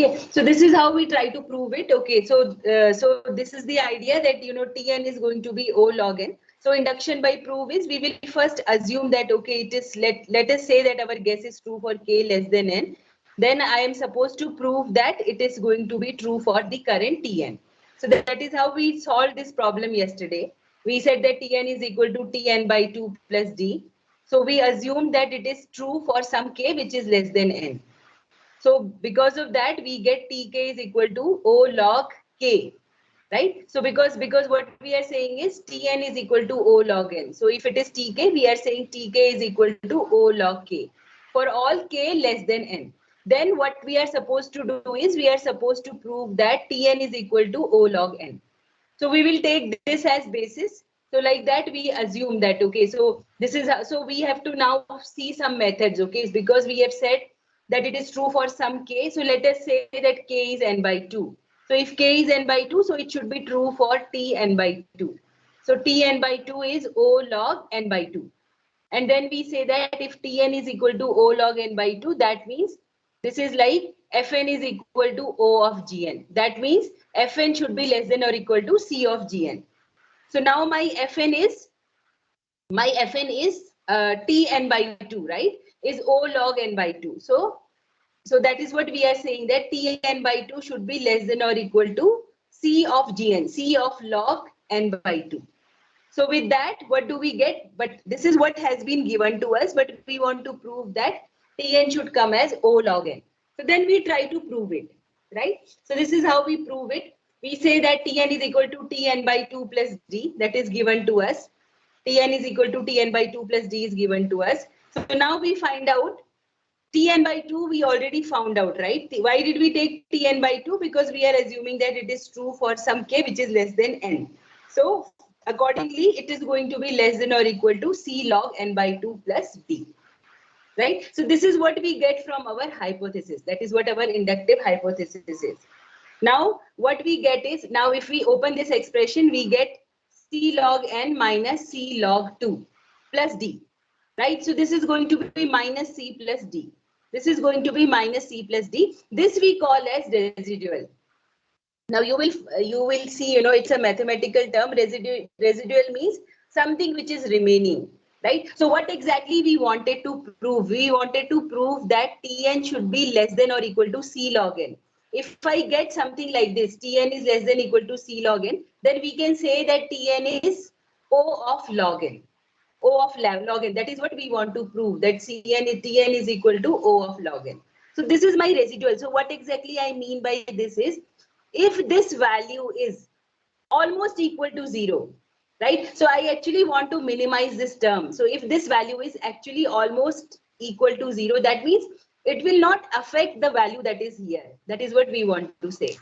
Okay, so this is how we try to prove it. Okay, so so this is the idea that Tn is going to be O log n. So induction by proof is we will first assume that okay, it is let us say that our guess is true for k less than n. Then I am supposed to prove that it is going to be true for the current Tn. So that is how we solved this problem yesterday. We said that Tn is equal to Tn by 2 plus d. So we assumed that it is true for some k which is less than n. So because of that, we get Tk is equal to O log k, right? So because what we are saying is Tn is equal to O log n. So if it is Tk, we are saying Tk is equal to O log k for all k less than n. Then what we are supposed to do is we are supposed to prove that Tn is equal to O log n. So we will take this as basis. So like that we assume that okay. So this is so we have to now see some methods. Okay, because we have said that it is true for some k. So let us say that k is n by 2. So if k is n by 2, so it should be true for t n by 2. So t n by 2 is O log n by 2. And then we say that if Tn is equal to O log n by 2, that means this is like Fn is equal to O of Gn. That means Fn should be less than or equal to C of Gn. So now my Fn is Tn by 2, right? Is O log n by 2. So that is what we are saying, that Tn by 2 should be less than or equal to C of Gn, C of log n by 2. So with that, what do we get? But this is what has been given to us, but we want to prove that Tn should come as O log n. So then we try to prove it, right? So this is how we prove it. We say that Tn is equal to Tn by 2 plus d, that is given to us. Tn is equal to Tn by 2 plus d is given to us. So now we find out Tn by 2 we already found out, right? Why did we take Tn by 2? Because we are assuming that it is true for some k which is less than n. So accordingly, it is going to be less than or equal to C log n by 2 plus d, right? So this is what we get from our hypothesis. That is what our inductive hypothesis is. Now, what we get is, now if we open this expression, we get C log n minus C log 2 plus d, right? So this is going to be minus C plus d. This is going to be minus C plus d. This we call as residual. Now you will see, it's a mathematical term. Residual means something which is remaining, right? So what exactly we wanted to prove? We wanted to prove that Tn should be less than or equal to C log n. If I get something like this, Tn is less than or equal to C log n, then we can say that Tn is O of log n. O of log n. That is what we want to prove, that Tn is equal to O of log n. So this is my residual. So what exactly I mean by this is, if this value is almost equal to 0, right? So I actually want to minimize this term. So if this value is actually almost equal to 0, that means it will not affect the value that is here. That is what we want to say.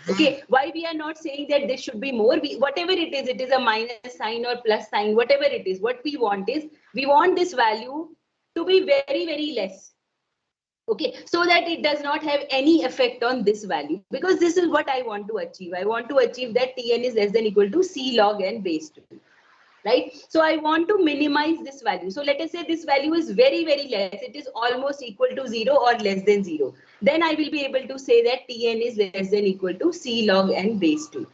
Okay, why we are not saying that this should be more? Whatever it is a minus sign or plus sign, whatever it is, what we want is, we want this value to be very, very less. Okay, so that it does not have any effect on this value, because this is what I want to achieve. I want to achieve that Tn is less than or equal to C log n base 2, right? So I want to minimize this value. So let us say this value is very, very less. It is almost equal to 0 or less than 0. Then I will be able to say that Tn is less than or equal to C log n base 2.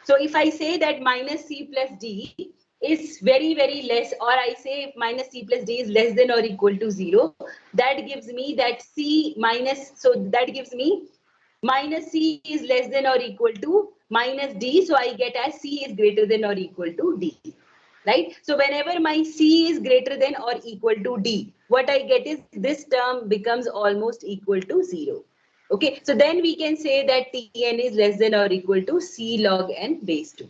So if I say that minus C plus D is very, very less, or I say if minus C plus D is less than or equal to 0, that gives me that C minus, so that gives me minus C is less than or equal to minus D. So I get as C is greater than or equal to D, right? So whenever my C is greater than or equal to D, what I get is this term becomes almost equal to 0. Okay, so then we can say that Tn is less than or equal to C log n base 2.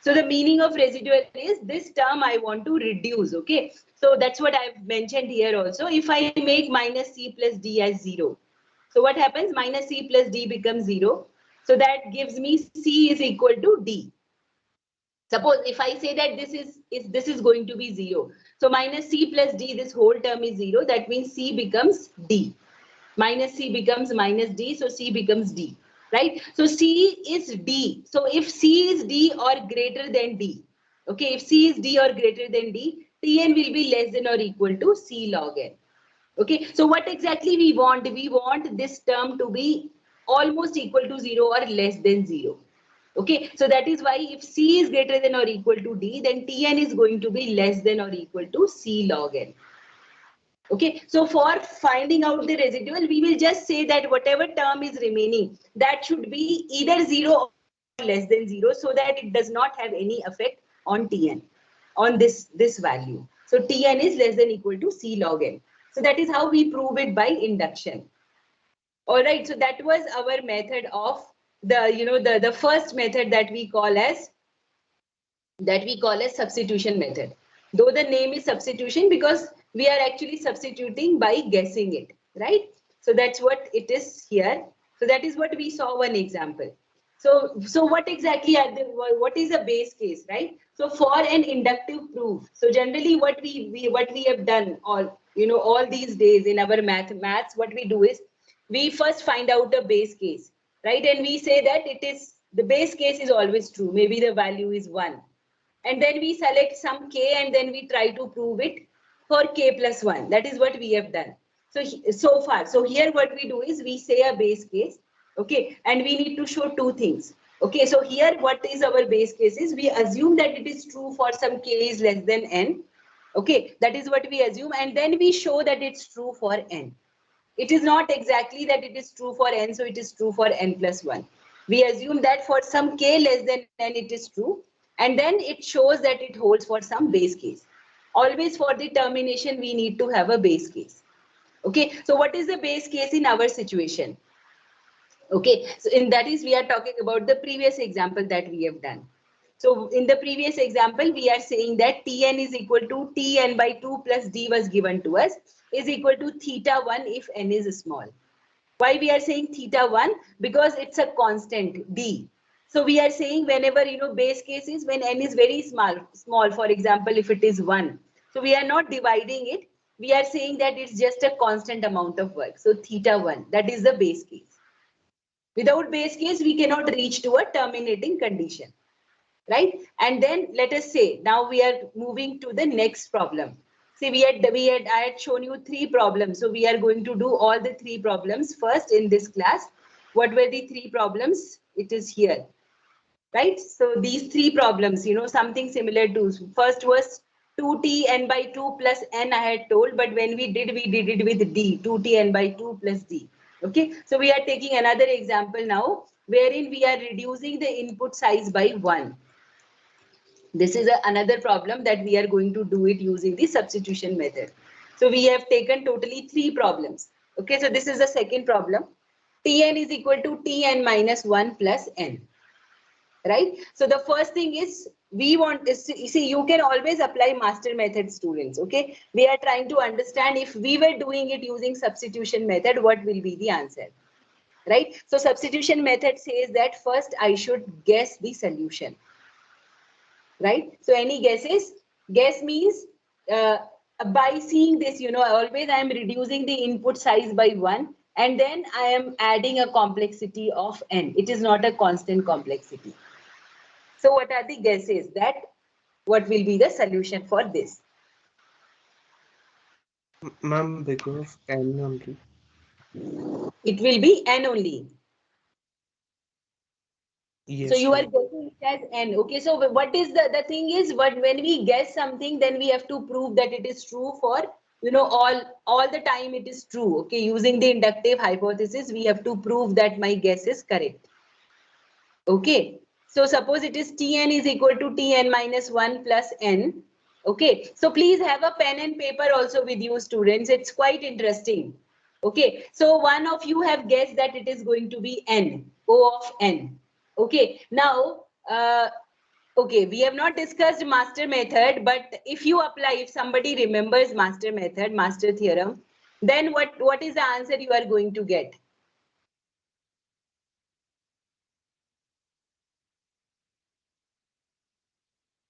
So the meaning of residual is this term I want to reduce. Okay, so that's what I've mentioned here also. If I make minus C plus D as 0, so what happens? Minus C plus D becomes 0. So that gives me C is equal to D. Suppose if I say that this is going to be 0. So minus C plus D, this whole term is 0. That means C becomes D. Minus C becomes minus D. So C becomes D. Right? So C is D. So if C is D or greater than D, okay, if C is D or greater than D, Tn will be less than or equal to C log n. Okay, so what exactly we want? We want this term to be almost equal to 0 or less than 0. Okay, so that is why if C is greater than or equal to D, then Tn is going to be less than or equal to C log n. Okay, so for finding out the residual, we will just say that whatever term is remaining, that should be either 0 or less than 0, so that it does not have any effect on Tn, on this value. So Tn is less than equal to C log n. So that is how we prove it by induction. All right, so that was our method of the first method that we call as substitution method. Though the name is substitution because we are actually substituting by guessing it, right? So that's what it is here. So that is what we saw one example. So what exactly are what is a base case, right? So for an inductive proof, so generally what we have done all these days in our maths, what we do is we first find out the base case, right? And we say that it is the base case is always true. Maybe the value is 1. And then we select some k and then we try to prove it for k plus 1. That is what we have done. So far. So here what we do is we say a base case, okay, and we need to show two things. Okay, so here what is our base case is we assume that it is true for some k is less than n. Okay, that is what we assume, and then we show that it's true for n. It is not exactly that it is true for n, so it is true for n plus 1. We assume that for some k less than n it is true, and then it shows that it holds for some base case. Always for the termination we need to have a base case. Okay, so what is the base case in our situation? Okay, so in that is we are talking about the previous example that we have done. So in the previous example, we are saying that Tn is equal to Tn by 2 plus D was given to us is equal to theta 1 if n is small. Why we are saying theta 1? Because it's a constant D. So we are saying whenever, base case is when n is very small, for example, if it is 1. So we are not dividing it. We are saying that it's just a constant amount of work. So theta 1, that is the base case. Without base case, we cannot reach to a terminating condition, right? And then let us say, now we are moving to the next problem. See, I had shown you 3 problems. So we are going to do all the 3 problems first in this class. What were the 3 problems? It is here, right? So these 3 problems, something similar to, first was 2t n by 2 plus n I had told, but when we did it with d, 2t n by 2 plus d. Okay, so we are taking another example now, wherein we are reducing the input size by 1. This is another problem that we are going to do it using the substitution method. So we have taken totally 3 problems. Okay, so this is the second problem. Tn is equal to Tn minus 1 plus n. Right? So the first thing is we want to see, you can always apply master method, students. Okay, we are trying to understand if we were doing it using substitution method, what will be the answer, right? So substitution method says that first I should guess the solution, right? So any guesses? Guess means by seeing this, always I am reducing the input size by 1 and then I am adding a complexity of n. It is not a constant complexity. So what are the guesses that what will be the solution for this? Ma'am, because n only. It will be n only. So Yes, you are ma'am. guessing it as n. Okay, so what is the thing is, what when we guess something, then we have to prove that it is true for, all the time it is true. Okay, using the inductive hypothesis, we have to prove that my guess is correct. Okay, so suppose it is Tn is equal to Tn minus 1 plus n. Okay, so please have a pen and paper also with you, students. It's quite interesting. Okay, so one of you have guessed that it is going to be n, O of n. Okay, now, okay, we have not discussed master method, but if you apply, if somebody remembers master method, master theorem, then what is the answer you are going to get?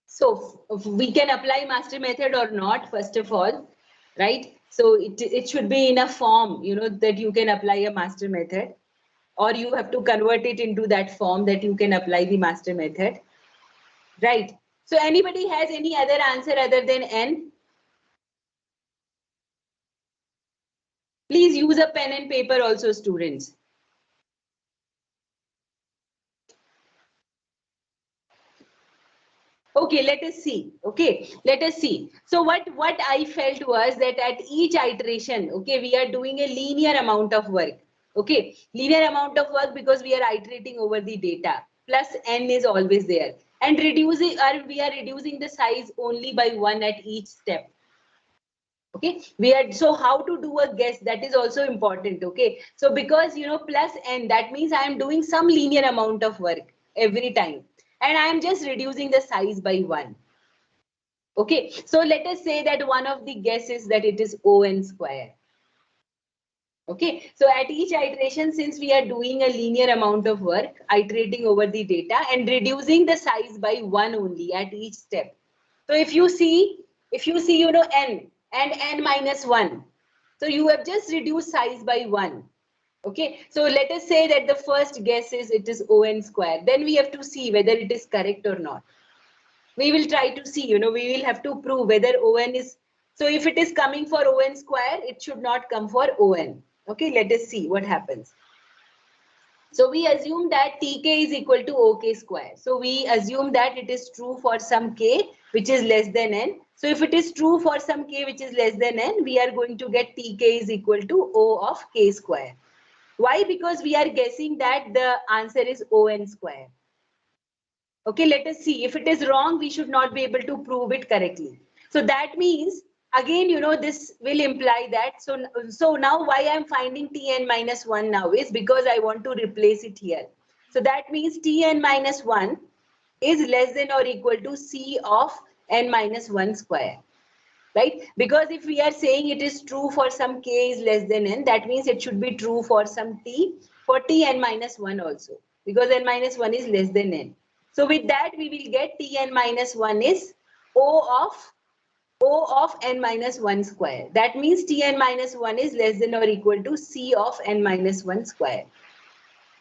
So we can apply master method or not, first of all, right? So it should be in a form, that you can apply a master method, or you have to convert it into that form that you can apply the master method, right? So anybody has any other answer other than n? Please use a pen and paper also, students. Okay, let us see. Okay, let us see. So what I felt was that at each iteration, okay, we are doing a linear amount of work. Okay, linear amount of work because we are iterating over the data. Plus n is always there, and reducing, or we are reducing the size only by 1 at each step. Okay, we are, so how to do a guess, that is also important. Okay, so because plus n, that means I am doing some linear amount of work every time, and I am just reducing the size by 1. Okay, so let us say that one of the guess is that it is O(n) square. Okay, so at each iteration, since we are doing a linear amount of work, iterating over the data and reducing the size by 1 only at each step. So if you see, n and n minus 1, so you have just reduced size by 1. Okay, so let us say that the first guess is it is O(n) square. Then we have to see whether it is correct or not. We will try to see, we will have to prove whether O(n) is, so if it is coming for O(n) square, it should not come for O(n). Okay, let us see what happens. So we assume that Tk is equal to OK square. So we assume that it is true for some k which is less than n. So if it is true for some k which is less than n, we are going to get Tk is equal to O of k square. Why? Because we are guessing that the answer is O(n) square. Okay, let us see. If it is wrong, we should not be able to prove it correctly. So that means, again, this will imply that. So now why I'm finding Tn minus 1 now is because I want to replace it here. So that means Tn minus 1 is less than or equal to C of n minus 1 square. Right? Because if we are saying it is true for some k is less than n, that means it should be true for some t, for Tn minus 1 also. Because n minus 1 is less than n. So with that, we will get Tn minus 1 is O of n minus 1 square. That means Tn minus 1 is less than or equal to C of n minus 1 square.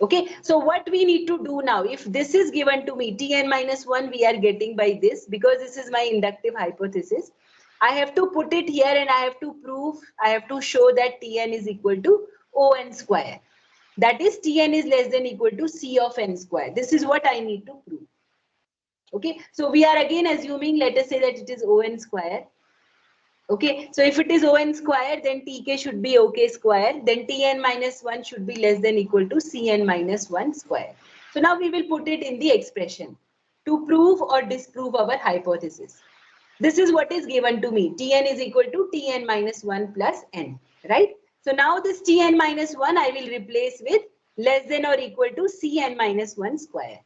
Okay, so what we need to do now, if this is given to me, Tn minus 1 we are getting by this, because this is my inductive hypothesis. I have to put it here and I have to prove, I have to show that Tn is equal to O(n) square. That is, Tn is less than equal to C of n square. This is what I need to prove. Okay, so we are again assuming, let us say that it is O(n) square. Okay, so if it is O(n) square, then Tk should be OK square. Then Tn minus 1 should be less than equal to Cn minus 1 square. So now we will put it in the expression to prove or disprove our hypothesis. This is what is given to me. Tn is equal to Tn minus 1 plus n, right? So now this Tn minus 1 I will replace with less than or equal to Cn minus 1 square,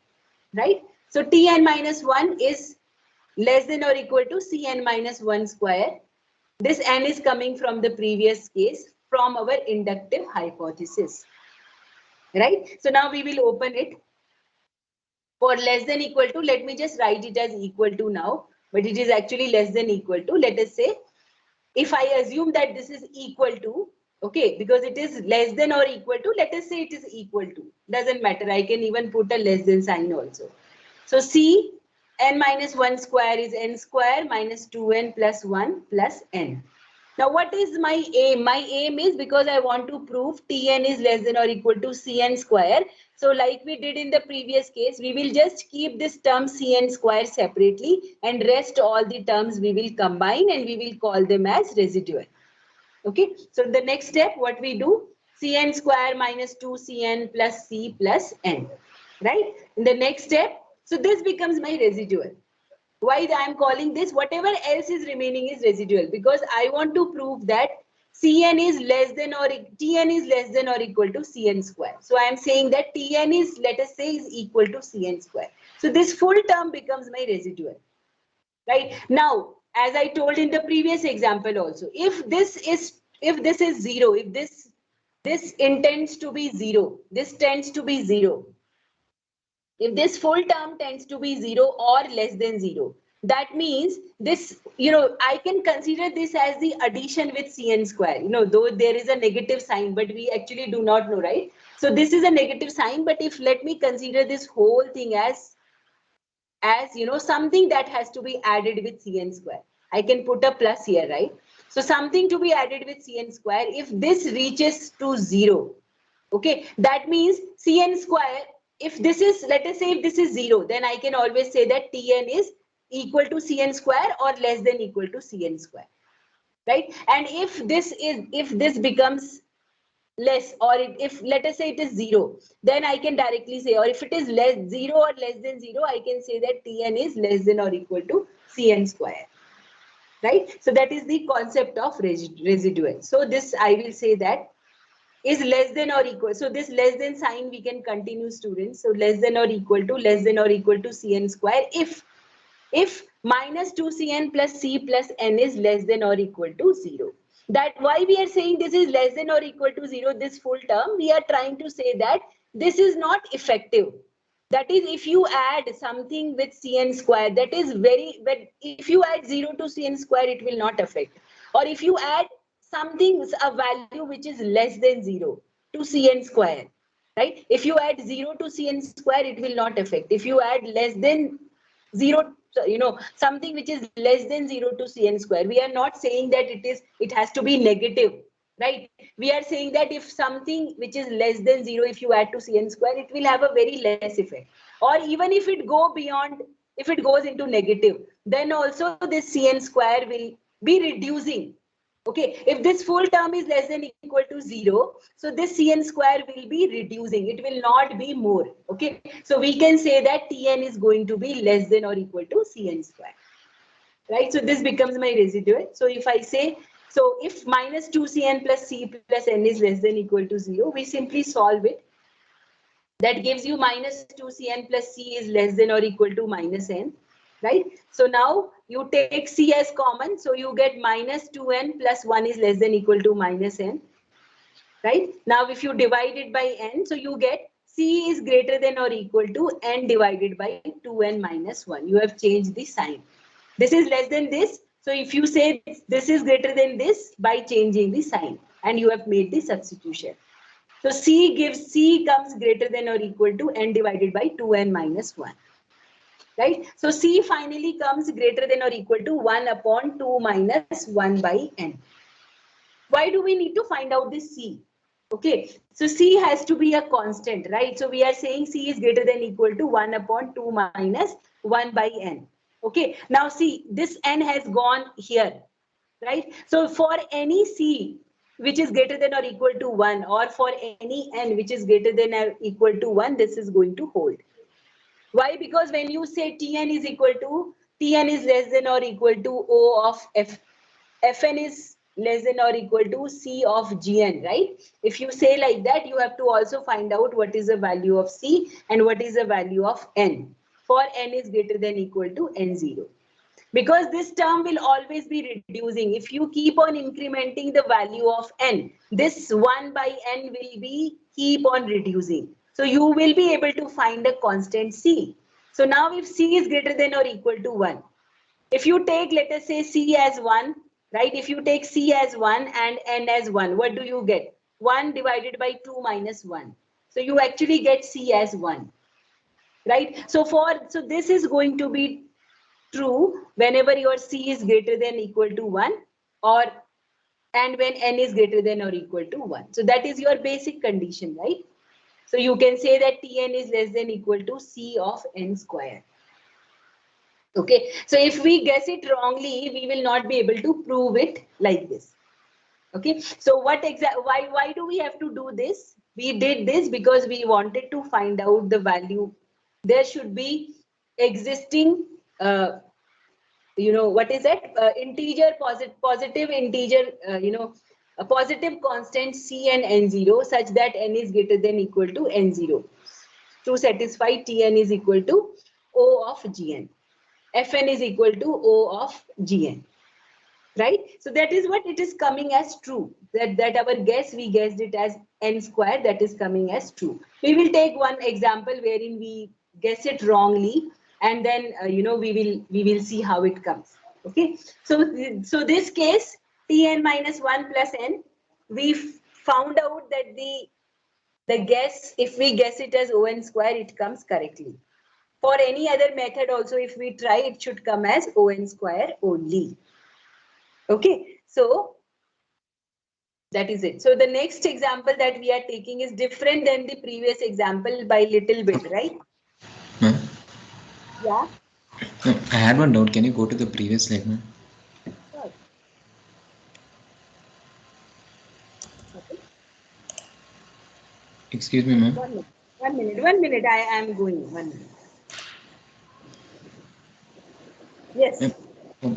right? So Tn minus 1 is less than or equal to Cn minus 1 square. This n is coming from the previous case, from our inductive hypothesis, right? So now we will open it. For less than equal to, let me just write it as equal to now, but it is actually less than equal to. Let us say, if I assume that this is equal to, okay, because it is less than or equal to, let us say it is equal to. Doesn't matter, I can even put a less than sign also. So C n minus 1 square is n square minus 2n plus 1 plus n. Now what is my aim? My aim is, because I want to prove Tn is less than or equal to Cn square. So like we did in the previous case, we will just keep this term Cn square separately, and rest all the terms we will combine and we will call them as residual. Okay, so the next step, what we do? Cn square minus 2Cn plus C plus n, right? In the next step, so this becomes my residual. Why I am calling this, whatever else is remaining is residual, because I want to prove that Cn is less than or Tn is less than or equal to Cn square. So I am saying that Tn is, let us say, is equal to Cn square. So this full term becomes my residual, right? Now, as I told in the previous example also, if this is zero, if this intends to be zero, this tends to be zero. If this full term tends to be 0 or less than 0, that means this, I can consider this as the addition with Cn square, though there is a negative sign, but we actually do not know, right? So this is a negative sign, but if let me consider this whole thing as something that has to be added with Cn square. I can put a plus here, right? So something to be added with Cn square, if this reaches to 0, okay, that means Cn square, if this is, let us say if this is 0, then I can always say that Tn is equal to Cn square or less than equal to Cn square, right? And if this becomes less, or if let us say it is 0, then I can directly say, or if it is 0 or less than 0, I can say that Tn is less than or equal to Cn square, right? So that is the concept of residual. So this I will say that is less than or equal. So this less than sign we can continue, students. So less than or equal to Cn square if minus 2Cn plus C plus N is less than or equal to 0. That why we are saying this is less than or equal to 0, this full term, we are trying to say that this is not effective. That is, if you add something with Cn square, that is very, but if you add 0 to Cn square, it will not affect. Or if you add something, a value which is less than 0 to Cn square, right? If you add 0 to Cn square, it will not affect. If you add less than 0, something which is less than 0 to Cn square, we are not saying that it has to be negative, right? We are saying that if something which is less than 0, if you add to Cn square, it will have a very less effect. Or even if it if it goes into negative, then also this Cn square will be reducing. Okay, if this full term is less than equal to 0, so this Cn square will be reducing. It will not be more. Okay, so we can say that Tn is going to be less than or equal to Cn square. Right, so this becomes my residual. So if I say, so if minus 2Cn plus C plus N is less than equal to 0, we simply solve it. That gives you minus 2Cn plus C is less than or equal to minus N. Right? So now you take C as common. So you get minus 2n plus 1 is less than equal to minus n. Right? Now if you divide it by n, so you get C is greater than or equal to n divided by 2n minus 1. You have changed the sign. This is less than this. So if you say this is greater than this by changing the sign, and you have made the substitution. So C comes greater than or equal to n divided by 2n minus 1. Right? So C finally comes greater than or equal to 1 upon 2 minus 1 by n. Why do we need to find out this C? Okay, so C has to be a constant, right? So we are saying C is greater than equal to 1 upon 2 minus 1 by n. Okay, now see, this n has gone here, right? So for any C which is greater than or equal to 1, or for any n which is greater than or equal to 1, this is going to hold. Why? Because when you say Tn is equal to, Tn is less than or equal to O of F, Fn is less than or equal to C of Gn, right? If you say like that, you have to also find out what is the value of C and what is the value of N for N is greater than equal to N0. Because this term will always be reducing. If you keep on incrementing the value of N, this 1 by N will be keep on reducing. So you will be able to find a constant C. So now if C is greater than or equal to 1, if you take, let us say C as 1, right? If you take C as 1 and N as 1, what do you get? 1 divided by 2 minus 1. So you actually get C as 1, right? So this is going to be true whenever your C is greater than equal to 1 and when N is greater than or equal to 1. So that is your basic condition, right? So you can say that Tn is less than equal to C of N square. Okay, so if we guess it wrongly, we will not be able to prove it like this. Okay, so why do we have to do this? We did this because we wanted to find out the value. There should be existing, what is that? Integer, positive integer, a positive constant C and N0 such that N is greater than equal to N0 to satisfy Tn is equal to O of Gn. Fn is equal to O of Gn, right? So that is what it is coming as true. That our guess, we guessed it as n square, that is coming as true. We will take one example wherein we guess it wrongly, and then we will see how it comes. Okay. So this case Tn minus 1 plus n, we found out that the guess, if we guess it as On square, it comes correctly. For any other method also, if we try, it should come as On square only. Okay, so that is it. So the next example that we are taking is different than the previous example by little bit, right? Ma'am, Yeah. No, I had one doubt. Can you go to the previous slide, ma'am? Sure. Okay. Excuse me, ma'am. 1 minute. 1 minute. 1 minute. I am going. 1 minute. Ma'am, Yes.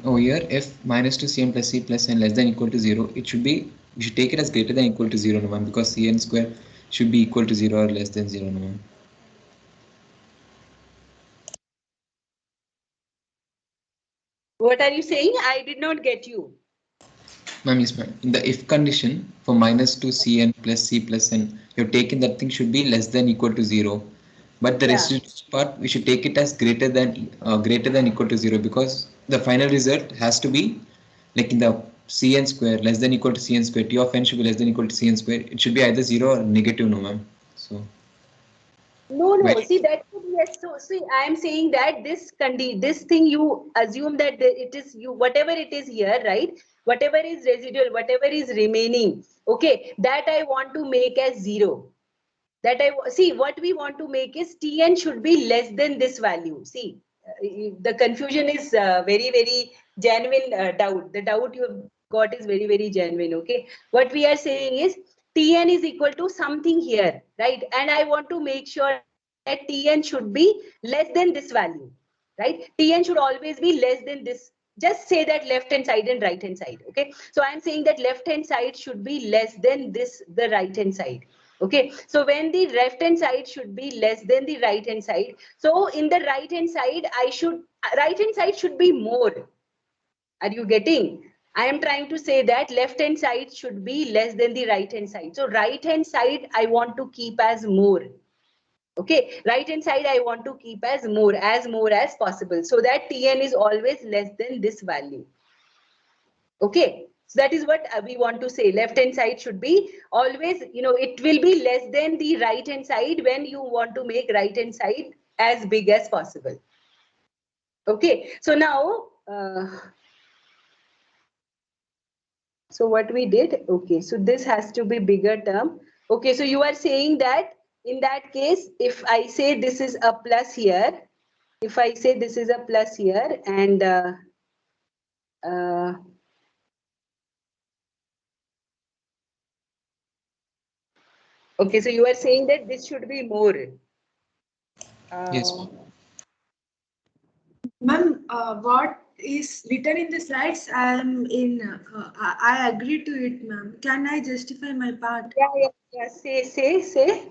over here, if minus 2 cn plus c plus n less than equal to 0, it should be, we should take it as greater than equal to 0, no, ma'am, because cn square should be equal to 0 or less than 0, no, ma'am. What are you saying? I did not get you. Ma'am, yes, ma'am. In the if condition for minus 2 cn plus c plus n, you're taking that thing should be less than equal to 0. But the Yeah. residual part, we should take it as greater than equal to 0, because the final result has to be like in the cn square less than equal to cn square, t of n should be less than equal to cn square. It should be either 0 or negative, no, ma'am. So, No, well, no. See that. Yes. So see, I am saying that this thing you assume that it is you whatever it is here, right? Whatever is residual, whatever is remaining. Okay, that I want to make as 0. That see what we want to make is Tn should be less than this value. See, the confusion is very genuine doubt. The doubt you have got is very genuine. Okay, what we are saying is Tn is equal to something here, right? And I want to make sure that Tn should be less than this value, right? Tn should always be less than this. Just say that left hand side and right hand side. Okay, so I am saying that left hand side should be less than this, the right hand side. Okay, so when the left hand side should be less than the right hand side, so in the right hand side right hand side should be more. Are you getting? I am trying to say that left hand side should be less than the right hand side, so right hand side I want to keep as more. Okay, right hand side I want to keep as more as possible, so that Tn is always less than this value. Okay, so that is what we want to say. Left hand side should be always, it will be less than the right hand side when you want to make right hand side as big as possible. Okay, so now, so what we did, okay, so this has to be bigger term. Okay, so you are saying that in that case, if I say this is a plus here, if I say this is a plus here and uh, okay, so you are saying that this should be more. yes, Uh, ma'am. Ma'am, what is written in the slides, I agree to it, ma'am. Can I justify my part? yeah. Say.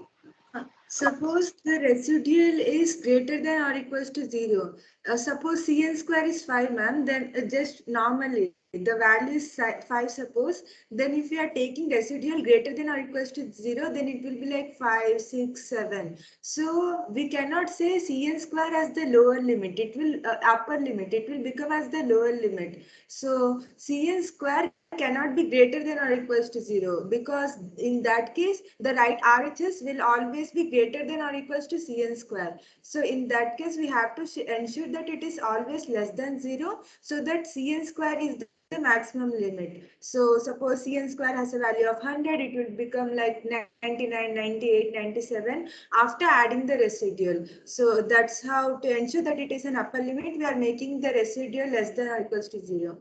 Suppose the residual is greater than or equals to 0. Suppose Cn square is 5, ma'am, then just normally the value is 5, suppose. Then if you are taking residual greater than or equals to 0, then it will be like 5, 6, 7. So we cannot say Cn square as the lower limit. It will upper limit. It will become as the lower limit. So Cn square cannot be greater than or equals to 0, because in that case the right RHS will always be greater than or equals to Cn square. So in that case we have to ensure that it is always less than 0, so that Cn square is the maximum limit. So suppose Cn square has a value of 100, it will become like 99, 98, 97 after adding the residual. So that's how, to ensure that it is an upper limit, we are making the residual less than or equals to 0.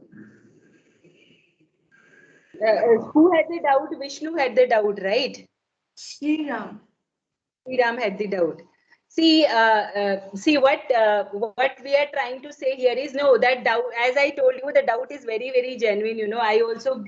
Who had the doubt? Vishnu had the doubt, right? Sriram. Ram had the doubt. See what we are trying to say here is no, that doubt. As I told you, the doubt is very genuine. I also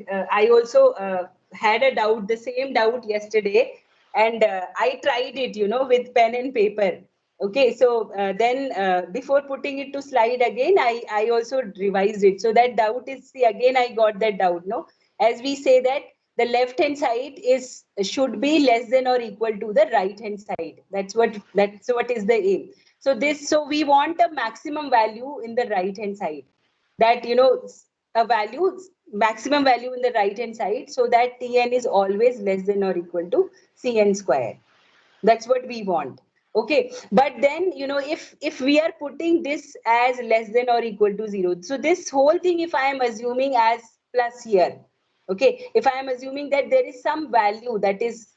had a doubt, the same doubt yesterday, and I tried it. With pen and paper. Okay, so then before putting it to slide again, I also revised it. So that doubt is, see, again I got that doubt. No, as we say that the left hand side is should be less than or equal to the right hand side. That's what is the aim. So we want a maximum value in the right hand side, that a value, maximum value in the right hand side, so that Tn is always less than or equal to Cn square. That's what we want. Okay, but then if we are putting this as less than or equal to 0, so this whole thing, if I am assuming as plus here, okay, if I am assuming that there is some value that is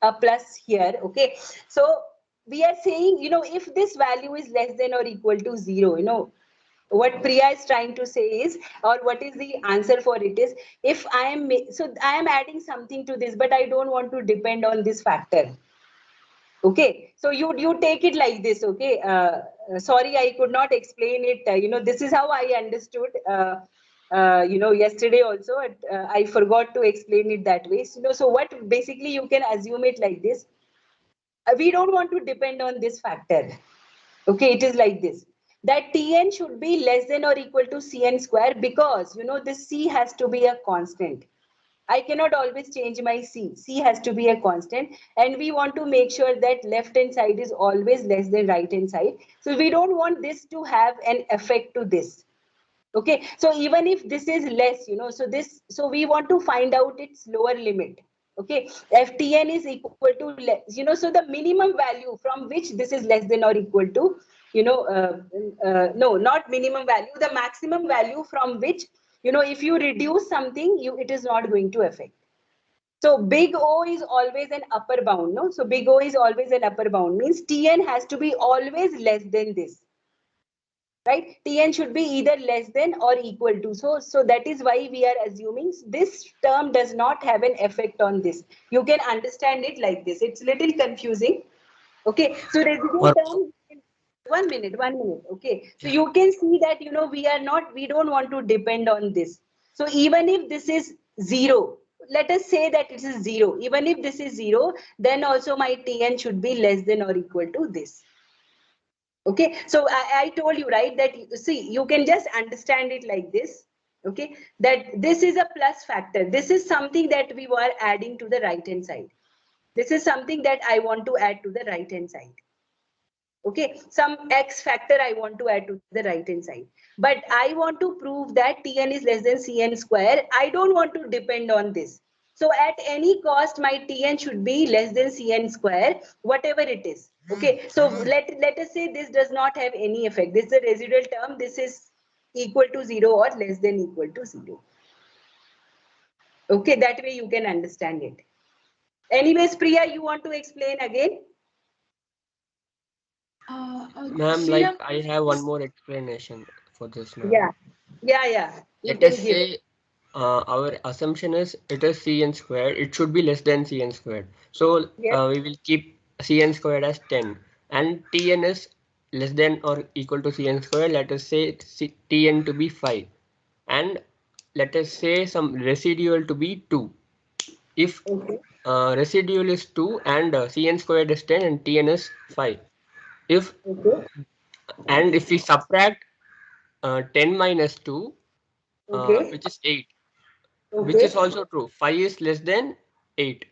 a plus here, okay, so we are saying, if this value is less than or equal to 0, what Priya is trying to say is, or what is the answer for it is, if I am adding something to this, but I don't want to depend on this factor. Okay, so you take it like this. Okay, sorry, I could not explain it. This is how I understood. Yesterday also, I forgot to explain it that way. So what basically you can assume it like this. We don't want to depend on this factor. Okay, it is like this. That Tn should be less than or equal to Cn square, because this C has to be a constant. I cannot always change my C. C has to be a constant, and we want to make sure that left hand side is always less than right hand side. So we don't want this to have an effect to this. Okay, so even if this is less, so we want to find out its lower limit. Okay, if Tn is equal to less, so the minimum value from which this is less than or equal to, no, not minimum value, the maximum value from which, if you reduce something, it is not going to affect. So big O is always an upper bound, no? So big O is always an upper bound, means Tn has to be always less than this. Right? Tn should be either less than or equal to. So that is why we are assuming this term does not have an effect on this. You can understand it like this. It's little confusing. Okay. So residual term, one minute. Okay. So you can see that, we don't want to depend on this. So even if this is 0, let us say that it is 0. Even if this is 0, then also my Tn should be less than or equal to this. Okay, so I told you, right, that you can just understand it like this. Okay, that this is a plus factor. This is something that we were adding to the right hand side. This is something that I want to add to the right hand side. Okay, some X factor I want to add to the right hand side. But I want to prove that Tn is less than Cn square. I don't want to depend on this. So at any cost, my Tn should be less than Cn square, whatever it is. Okay, so let us say this does not have any effect. This is a residual term. This is equal to 0 or less than equal to 0. Okay, that way you can understand it. Anyways, Priya, you want to explain again? Ma'am, like I have one more explanation for this, ma'am. Yeah. You Let can us give. say our assumption is it is Cn squared. It should be less than Cn squared. So Yes. we will keep Cn squared as 10 and Tn is less than or equal to Cn squared. Let us say Tn to be 5 and let us say some residual to be 2. If Okay. residual is 2 and Cn squared is 10 and Tn is 5. If Okay. and if we subtract 10 minus 2, Okay. which is 8, which is Okay. also true. 5 is less than 8.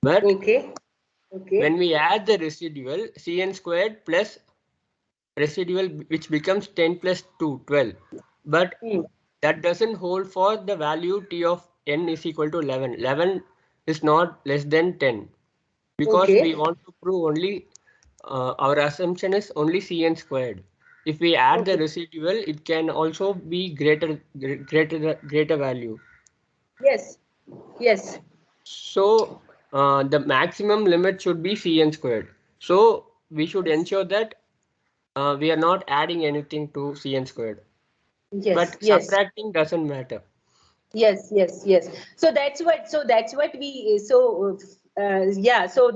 But Okay. Okay. when we add the residual, Cn squared plus residual, which becomes 10 plus 2, 12. But Hmm. that doesn't hold for the value t of n is equal to 11. 11 is not less than 10 because we Okay. want to prove only our assumption is only Cn squared. If we add the Okay. residual, it can also be greater value. Yes. Yes. So the maximum limit should be Cn squared. So we should Yes. ensure that we are not adding anything to Cn squared. Yes. But Yes. subtracting doesn't matter. Yes. So that's what we, yeah, so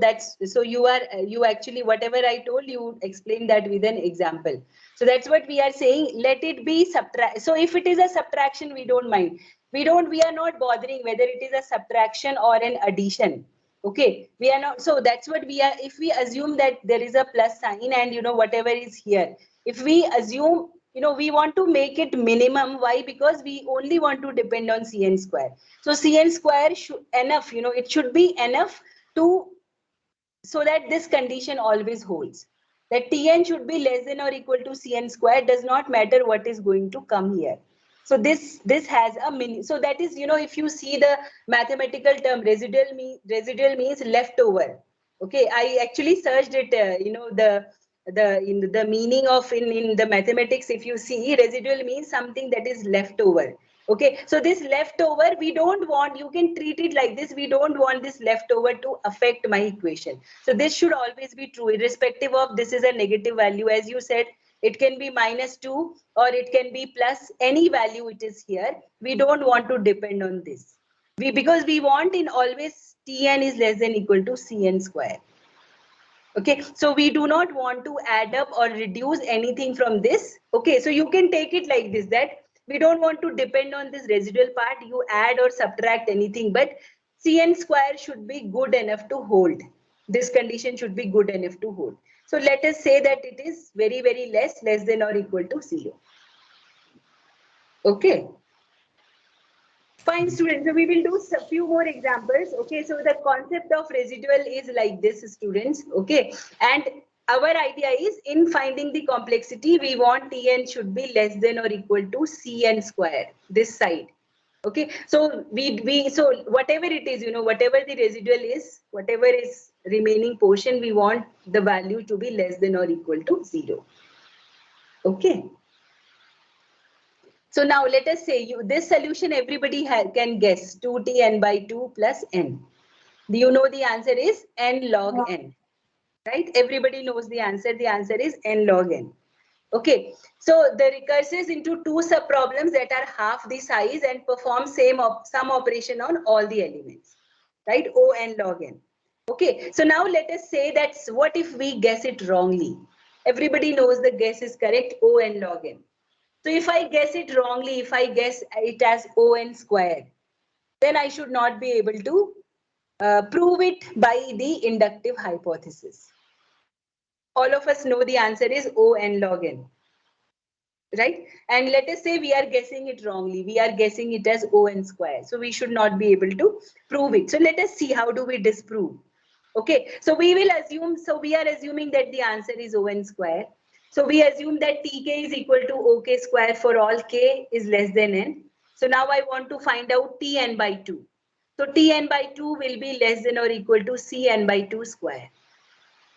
you actually, whatever I told you, explain that with an example. So that's what we are saying. Let it be subtract. So if it is a subtraction, we don't mind. We are not bothering whether it is a subtraction or an addition. Okay, we are not. So that's what we are. If we assume that there is a plus sign and whatever is here, if we assume, we want to make it minimum. Why? Because we only want to depend on Cn square. So Cn square should enough, it should be enough to, so that this condition always holds. That Tn should be less than or equal to Cn square, does not matter what is going to come here. So this has a mini. So that is, if you see the mathematical term, residual means leftover. Okay, I actually searched it. The meaning of in the mathematics. If you see, residual means something that is leftover. Okay, so this leftover, we don't want, you can treat it like this, we don't want this leftover to affect my equation. So this should always be true, irrespective of this is a negative value. As you said, it can be -2 or it can be plus any value it is here. We don't want to depend on this. Because we want in always Tn is less than equal to Cn square. Okay, so we do not want to add up or reduce anything from this. Okay, so you can take it like this, that we don't want to depend on this residual part. You add or subtract anything, but Cn square should be good enough to hold. This condition should be good enough to hold. So let us say that it is very, very less than or equal to 0. Okay. Fine, students. So we will do a few more examples. Okay, so the concept of residual is like this, students. Okay, and our idea is in finding the complexity, we want Tn should be less than or equal to Cn square, this side. Okay, so so whatever it is, whatever the residual is, whatever is remaining portion, we want the value to be less than or equal to 0. Okay. So now let us say this solution everybody can guess 2Tn by 2 plus n. Do you know the answer is n log n, right? Everybody knows the answer. The answer is n log n. Okay, so the recurses into two subproblems that are half the size and perform some operation on all the elements, right? O n log n. Okay, so now let us say that what if we guess it wrongly? Everybody knows the guess is correct, O n log n. So if I guess it wrongly, if I guess it as On square, then I should not be able to prove it by the inductive hypothesis. All of us know the answer is On log n, right? And let us say we are guessing it wrongly. We are guessing it as On square. So we should not be able to prove it. So let us see how do we disprove. Okay, so we will assume, so we are assuming that the answer is On square. So we assume that Tk is equal to OK square for all k is less than n. So now I want to find out Tn by 2. So Tn by 2 will be less than or equal to Cn by 2 square.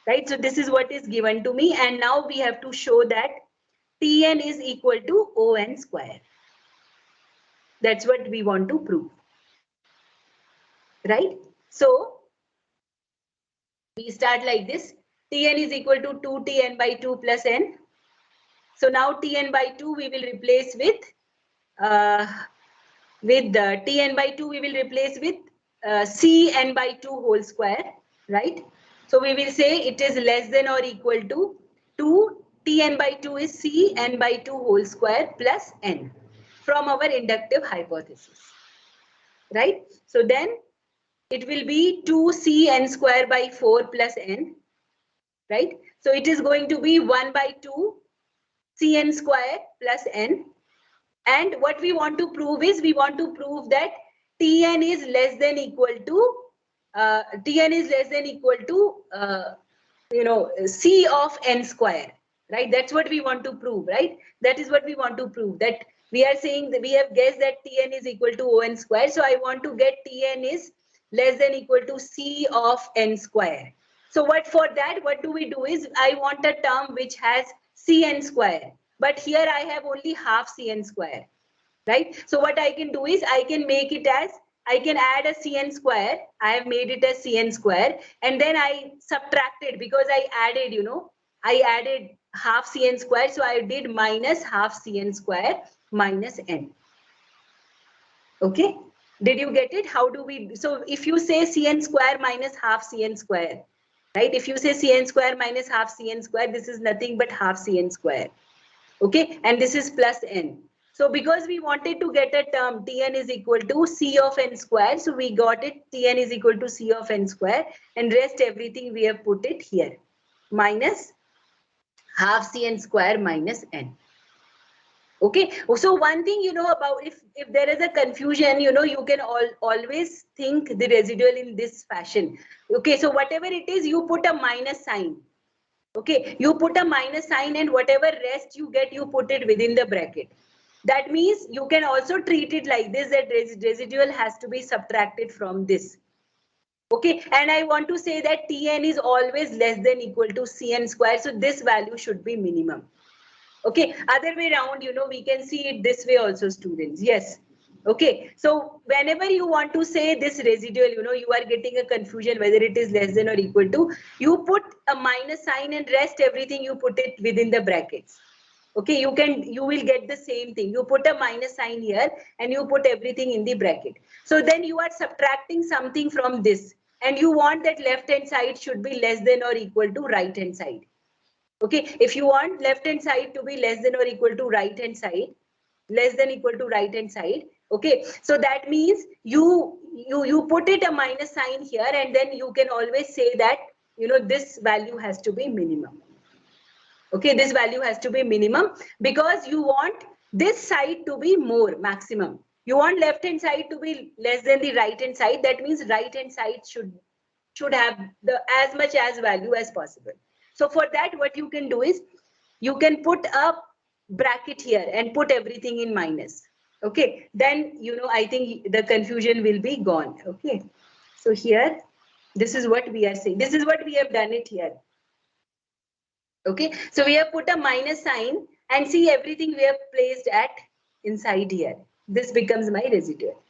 Right? So this is what is given to me. And now we have to show that Tn is equal to On square. That's what we want to prove. Right? So we start like this. Tn is equal to 2Tn by 2 plus n. So now Tn by 2 we will replace with Tn by 2 we will replace with Cn by 2 whole square, right? So we will say it is less than or equal to 2 Tn by 2 is Cn by 2 whole square plus n from our inductive hypothesis, right? So then it will be 2Cn square by 4 plus n, right? So it is going to be 1 by 2 Cn square plus n. And what we want to prove is we want to prove that Tn is less than equal to C of n square, right? That's what we want to prove, right? That is what we want to prove, that we are saying that we have guessed that Tn is equal to On square. So I want to get Tn is less than equal to C of n square. So what do we do is I want a term which has Cn square. But here I have only half Cn square, right? So what I can do is I can make it as, I can add a Cn square. I have made it as Cn square. And then I subtracted because I added, I added half Cn square. So I did minus half Cn square minus n. Okay. Did you get it? How do we, so if you say Cn square minus half Cn square, right? If you say Cn square minus half Cn square, this is nothing but half Cn square. Okay, and this is plus n. So because we wanted to get a term Tn is equal to C of n square, so we got it Tn is equal to C of n square, and rest everything we have put it here. Minus half Cn square minus n. Okay, so one thing about, if there is a confusion, you can always think the residual in this fashion. Okay, so whatever it is, you put a minus sign. Okay, you put a minus sign and whatever rest you get, you put it within the bracket. That means you can also treat it like this, that residual has to be subtracted from this. Okay, and I want to say that Tn is always less than equal to Cn square. So this value should be minimum. Okay, other way around, we can see it this way also, students. Yes. Okay, so whenever you want to say this residual, you are getting a confusion whether it is less than or equal to, you put a minus sign and rest everything you put it within the brackets. Okay, you will get the same thing. You put a minus sign here and you put everything in the bracket. So then you are subtracting something from this and you want that left hand side should be less than or equal to right hand side. Okay, if you want left hand side to be less than or equal to right hand side, less than equal to right hand side. Okay, so that means you put it a minus sign here and then you can always say that this value has to be minimum. Okay, this value has to be minimum because you want this side to be more, maximum. You want left hand side to be less than the right hand side. That means right hand side should have the as much as value as possible. So for that, what you can do is you can put a bracket here and put everything in minus. Okay, then I think the confusion will be gone. Okay, so here this is what we are saying. This is what we have done it here. Okay, so we have put a minus sign and see everything we have placed at inside here. This becomes my residual.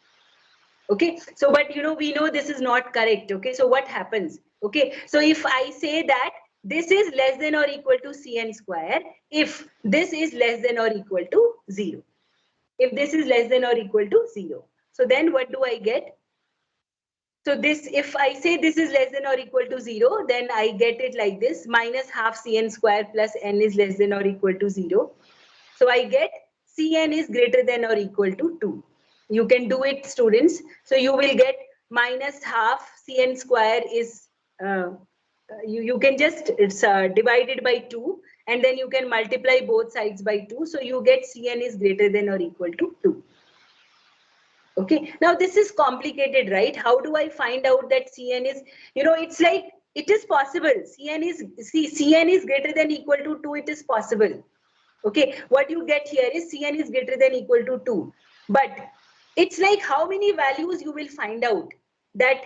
Okay, so but we know this is not correct. Okay, so what happens? Okay, so if I say that this is less than or equal to Cn square, if this is less than or equal to 0. If this is less than or equal to 0. So then what do I get? So this, if I say this is less than or equal to 0, then I get it like this, minus half Cn square plus n is less than or equal to 0. So I get Cn is greater than or equal to 2. You can do it, students. So you will get minus half Cn square is, you can just divide it by 2 and then you can multiply both sides by 2. So you get Cn is greater than or equal to 2. Okay, now this is complicated, right? How do I find out that Cn is, it's like, it is possible. Cn is greater than equal to 2, it is possible. Okay, what you get here is Cn is greater than equal to 2. But it's like how many values you will find out that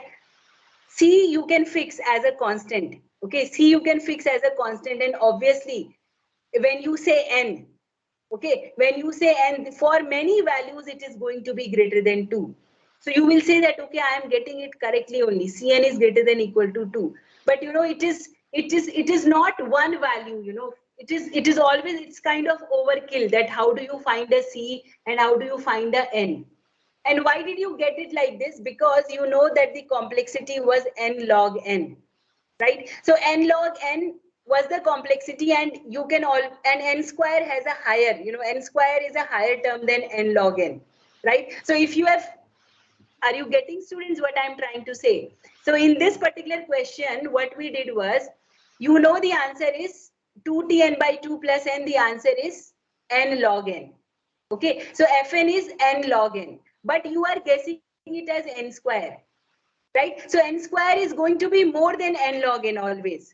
C you can fix as a constant. Okay, C you can fix as a constant, and obviously when you say n, okay, when you say n, for many values it is going to be greater than 2. So you will say that, okay, I am getting it correctly only. Cn is greater than equal to 2. But it is not one value, it is always, it's kind of overkill that how do you find a C and how do you find a n. And why did you get it like this? Because you know that the complexity was n log n, right? So n log n was the complexity, and you can and n square has a higher, n square is a higher term than n log n, right? So if you have, are you getting, students, what I'm trying to say? So in this particular question, what we did was, the answer is 2tn by 2 plus n, the answer is n log n. Okay, so fn is n log n, but you are guessing it as n square, right? So n square is going to be more than n log n always,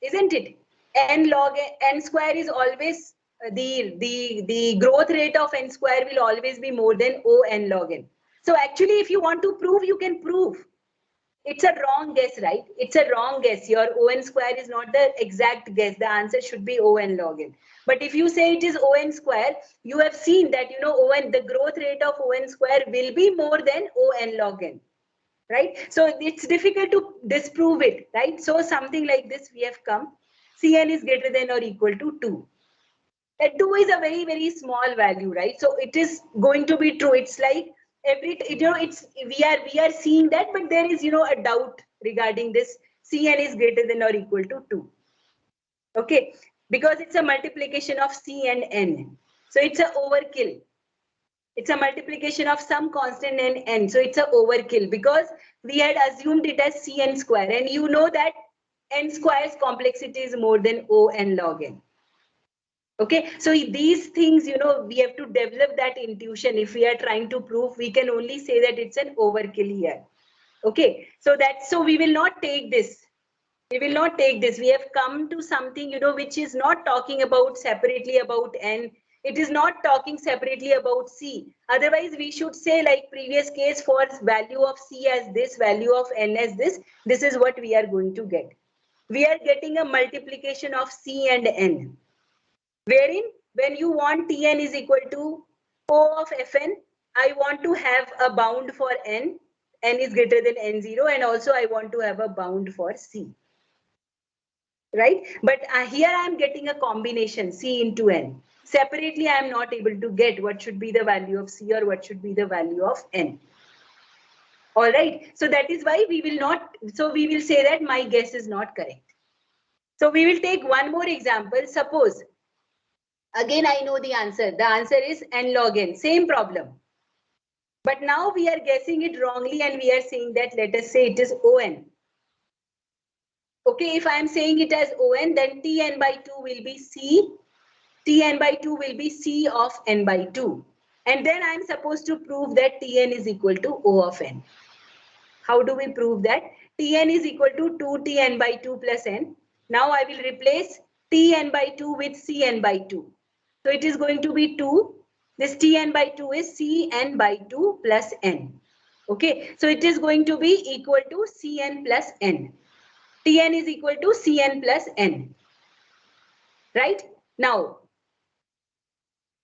isn't it? N square is always the growth rate of n square will always be more than O n log n. So actually, if you want to prove, you can prove. It's a wrong guess, right? It's a wrong guess. Your O(n) square is not the exact guess. The answer should be O(n) log n. But if you say it is O(n) square, you have seen that, O(n), the growth rate of O(n) square will be more than O(n) log n, right? So it's difficult to disprove it, right? So something like this we have come. Cn is greater than or equal to 2. That 2 is a very, very small value, right? So it is going to be true. It's like we are seeing that, but there is, a doubt regarding this. Cn is greater than or equal to 2. Okay, because it's a multiplication of C and n. So it's a overkill. It's a multiplication of some constant and n. So it's a overkill because we had assumed it as Cn square, and you know that n square's complexity is more than O(n) log n. Okay, so these things, we have to develop that intuition. If we are trying to prove, we can only say that it's an overkill here. Okay, so we will not take this. We will not take this. We have come to something, which is not talking about separately about n. It is not talking separately about C. Otherwise, we should say, like previous case, for value of C as this, value of n as this is what we are going to get. We are getting a multiplication of C and n. Wherein, when you want Tn is equal to O of Fn, I want to have a bound for n is greater than n0, and also I want to have a bound for c. Right? But here I am getting a combination c into n. Separately, I am not able to get what should be the value of c or what should be the value of n. All right. So that is why we will not. So we will say that my guess is not correct. So we will take one more example. Suppose, again, I know the answer. The answer is n log n. Same problem. But now we are guessing it wrongly and we are saying that, let us say it is on. Okay, if I am saying it as on, then Tn by 2 will be c. Tn by 2 will be c of n by 2. And then I am supposed to prove that Tn is equal to O of n. How do we prove that? Tn is equal to 2Tn by 2 plus n. Now I will replace Tn by 2 with Cn by 2. So it is going to be 2. This Tn by 2 is Cn by 2 plus n. Okay, so it is going to be equal to Cn plus n. Tn is equal to Cn plus n. Right? Now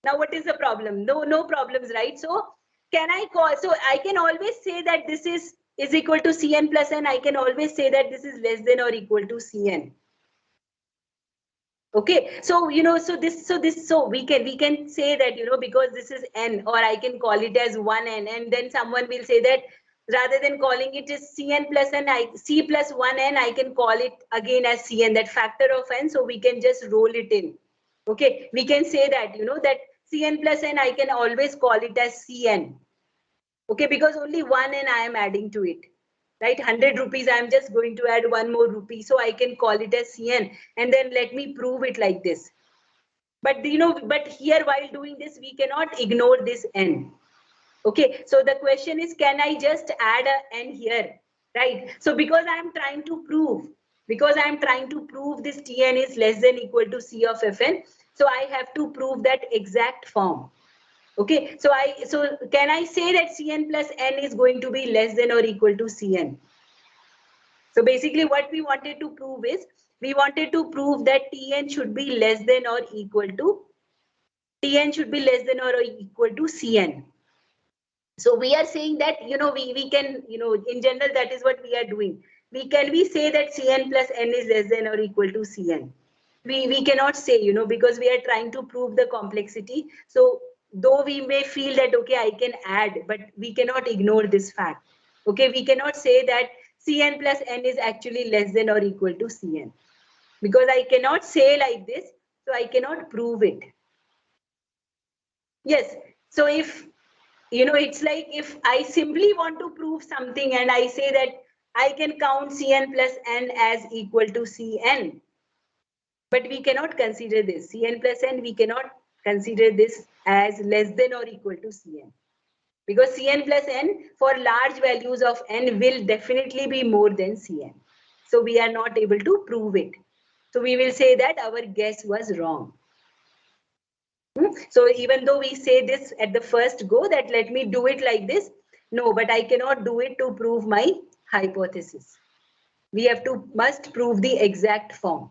what is the problem? No problems, right? So can I call, so I can always say that this is equal to Cn plus n. I can always say that this is less than or equal to Cn. Okay, so so we can say that, because this is n, or I can call it as 1n, and then someone will say that rather than calling it as Cn plus n, C plus 1n, I can call it again as Cn, that factor of n, so we can just roll it in. Okay, we can say that, that Cn plus n, I can always call it as Cn. Okay, because only 1n I am adding to it. Right, 100 rupees, I am just going to add 1 more rupee. So I can call it as Cn, and then let me prove it like this. But but here while doing this, we cannot ignore this n. Okay, so the question is, can I just add a n here? Right, so because I am trying to prove, this Tn is less than equal to C of Fn, so I have to prove that exact form. Okay, so can I say that Cn plus n is going to be less than or equal to Cn? So basically what we wanted to prove is, we wanted to prove that Tn should be less than or equal to Cn. So we are saying that, we can, in general, that is what we are doing. Can we say that Cn plus n is less than or equal to Cn? We cannot say, because we are trying to prove the complexity. So though we may feel that, okay, I can add, but we cannot ignore this fact. Okay, we cannot say that Cn plus n is actually less than or equal to Cn, because I cannot say like this, so I cannot prove it. Yes, so if, it's like if I simply want to prove something and I say that I can count Cn plus n as equal to Cn, but we cannot consider this Cn plus n, we cannot consider this as less than or equal to Cn, because Cn plus n for large values of n will definitely be more than Cn. So we are not able to prove it. So we will say that our guess was wrong. So even though we say this at the first go, that let me do it like this, no, but I cannot do it to prove my hypothesis. We must prove the exact form.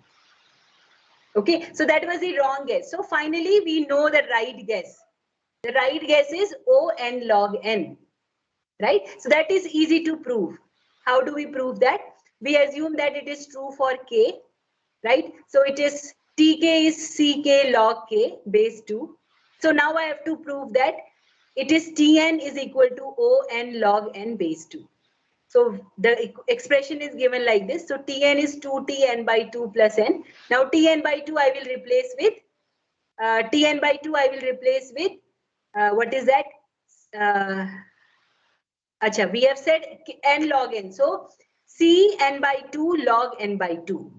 Okay, so that was the wrong guess. So finally, we know the right guess. The right guess is On log n, right? So that is easy to prove. How do we prove that? We assume that it is true for k, right? So it is Tk is Ck log k base 2. So now I have to prove that it is Tn is equal to On log n base 2. So the expression is given like this. So Tn is 2Tn by 2 plus n. Now Tn by 2 I will replace with, what is that? Acha, we have said n log n. So C n by 2 log n by 2.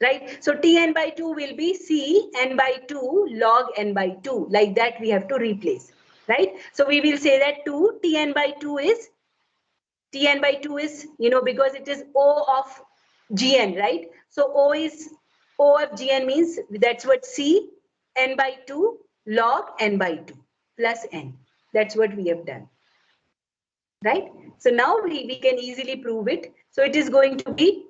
Right? So Tn by 2 will be C n by 2 log n by 2. Like that we have to replace. Right? So we will say that Tn by 2 is, because it is O of Gn, right? So O of Gn means that's what C n by 2 log n by 2 plus n. That's what we have done. Right? So now we can easily prove it. So it is going to be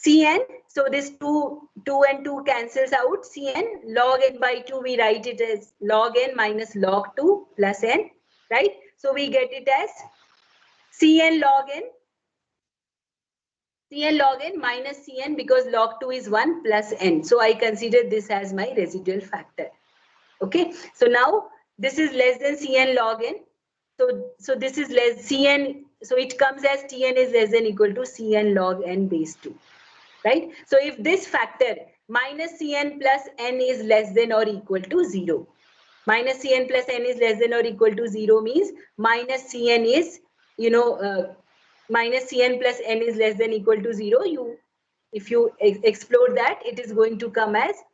Cn, so this 2 and 2 cancels out. Cn log n by 2, we write it as log n minus log 2 plus n. right? So we get it as Cn log n. Cn log n minus Cn because log 2 is 1 plus n. So I consider this as my residual factor. Okay. So now this is less than Cn log n. So this is less Cn. So it comes as Tn is less than equal to Cn log n base 2. Right. So if this factor minus Cn plus n is less than or equal to 0. Minus Cn plus n is less than or equal to 0 means minus Cn is, minus Cn plus n is less than equal to 0. If you explore that, it is going to come as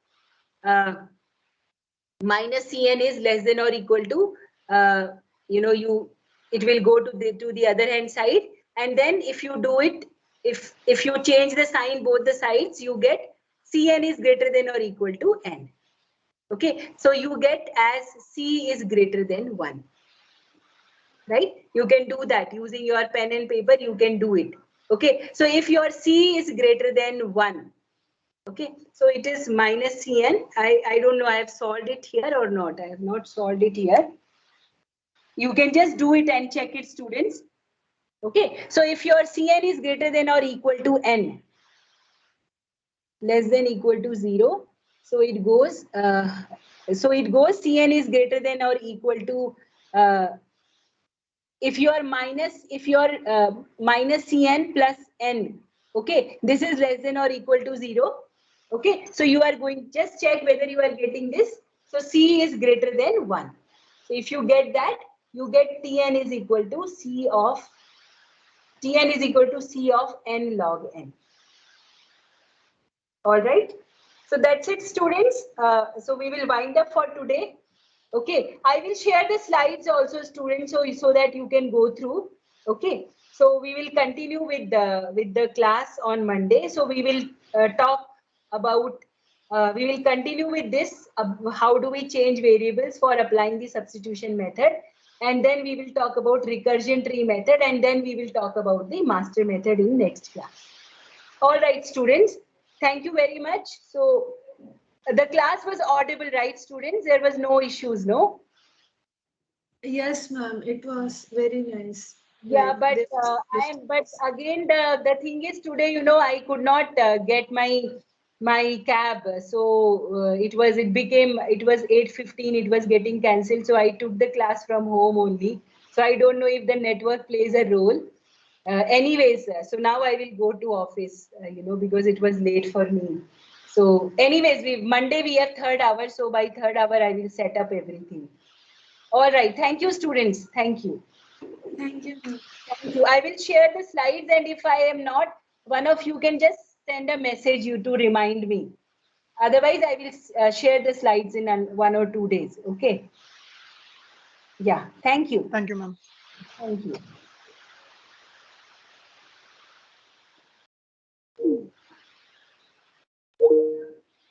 minus Cn is less than or equal to, it will go to the other hand side. And then if you do it, if you change the sign both the sides, you get Cn is greater than or equal to n. Okay, so you get as C is greater than 1. Right? You can do that using your pen and paper, you can do it. Okay, so if your C is greater than 1, okay, so it is minus Cn. I don't know, I have solved it here or not. I have not solved it here. You can just do it and check it, students. Okay, so if your Cn is greater than or equal to n, less than equal to 0, so it goes Cn is greater than or equal to, if you are minus Cn plus n, okay, this is less than or equal to 0. Okay, so you are going, just check whether you are getting this. So C is greater than 1. So if you get that, you get Tn is equal to C of n log n. All right. So that's it, students. So we will wind up for today. Okay. I will share the slides also, students, so that you can go through. Okay. So we will continue with the class on Monday. So we will talk about. We will continue with this. How do we change variables for applying the substitution method? And then we will talk about recursion tree method, and then we will talk about the master method in next class. All right, students. Thank you very much. So the class was audible, right, students? There was no issues, no? Yes, ma'am. It was very nice. Yeah, Like, but this- but again the thing is today, I could not get my cab. So it was 8:15. It was getting cancelled. So I took the class from home only. So I don't know if the network plays a role. Anyways, so now I will go to office, because it was late for me. So anyways, Monday we have third hour. So by third hour, I will set up everything. All right. Thank you, students. Thank you. Thank you, ma'am. Thank you. I will share the slides, and if I am not, one of you can just send a message to remind me. Otherwise, I will share the slides in 1 or 2 days. Okay. Yeah. Thank you. Thank you, ma'am. Thank you.